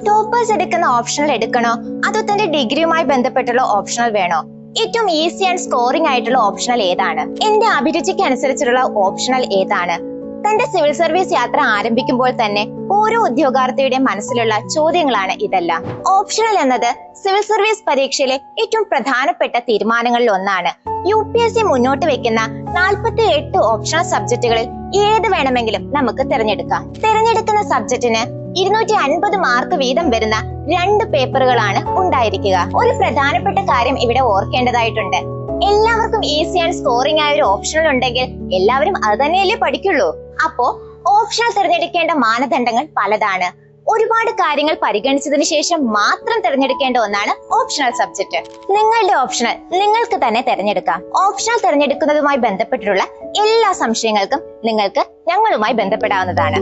Toppers എടുക്കുന്ന optional എടുക്കണോ അതോ തന്റെ ഡിഗ്രിയുമായി ബന്ധപ്പെട്ടുള്ള ഓപ്ഷണൽ വേണോ? ഏറ്റവും ഈസി ആൻഡ് സ്കോറിംഗ് ആയിട്ടുള്ള ഓപ്ഷണൽ ഏതാണ്? എന്റെ അഭിരുചിക്ക് അനുസരിച്ചുള്ള ഓപ്ഷണൽ ഏതാണ്? തന്റെ സിവിൽ സർവീസ് യാത്ര ആരംഭിക്കുമ്പോൾ തന്നെ ഓരോ ഉദ്യോഗാർത്ഥിയുടെ മനസ്സിലുള്ള ചോദ്യങ്ങളാണ് ഇതെല്ലാം. ഓപ്ഷണൽ എന്നത് സിവിൽ സർവീസ് പരീക്ഷയിലെ ഏറ്റവും പ്രധാനപ്പെട്ട തീരുമാനങ്ങളിൽ ഒന്നാണ്. UPSC മുന്നോട്ട് വെക്കുന്ന 48 ഓപ്ഷണൽ സബ്ജക്റ്റുകളിൽ ഏത് വേണമെങ്കിലും നമുക്ക് തിരഞ്ഞെടുക്കാം. തിരഞ്ഞെടുക്കുന്ന സബ്ജക്റ്റിന് 250 മാർക്ക് വീതം വരുന്ന 2 പേപ്പറുകളാണ് ഉണ്ടായിരിക്കുക. ഒരു പ്രധാനപ്പെട്ട കാര്യം ഇവിടെ ഓർക്കേണ്ടതായിട്ടുണ്ട്. എല്ലാവർക്കും ഈസി ആൻഡ് സ്കോറിംഗ് ആയ ഒരു ഓപ്ഷണൽ ഉണ്ടെങ്കിൽ എല്ലാവരും അത് തന്നെയല്ലേ പഠിക്കുള്ളൂ. അപ്പോ ഓപ്ഷണൽ തിരഞ്ഞെടുക്കേണ്ട മാനദണ്ഡങ്ങൾ പലതാണ്. ഒരുപാട് കാര്യങ്ങൾ പരിഗണിച്ചതിന് ശേഷം മാത്രം തിരഞ്ഞെടുക്കേണ്ട ഒന്നാണ് ഓപ്ഷണൽ സബ്ജക്ട്. നിങ്ങളുടെ ഓപ്ഷണൽ നിങ്ങൾക്ക് തന്നെ തിരഞ്ഞെടുക്കാം. ഓപ്ഷണൽ തിരഞ്ഞെടുക്കുന്നതുമായി ബന്ധപ്പെട്ടിട്ടുള്ള എല്ലാ സംശയങ്ങൾക്കും നിങ്ങൾക്ക് ഞങ്ങളുമായി ബന്ധപ്പെടാവുന്നതാണ്.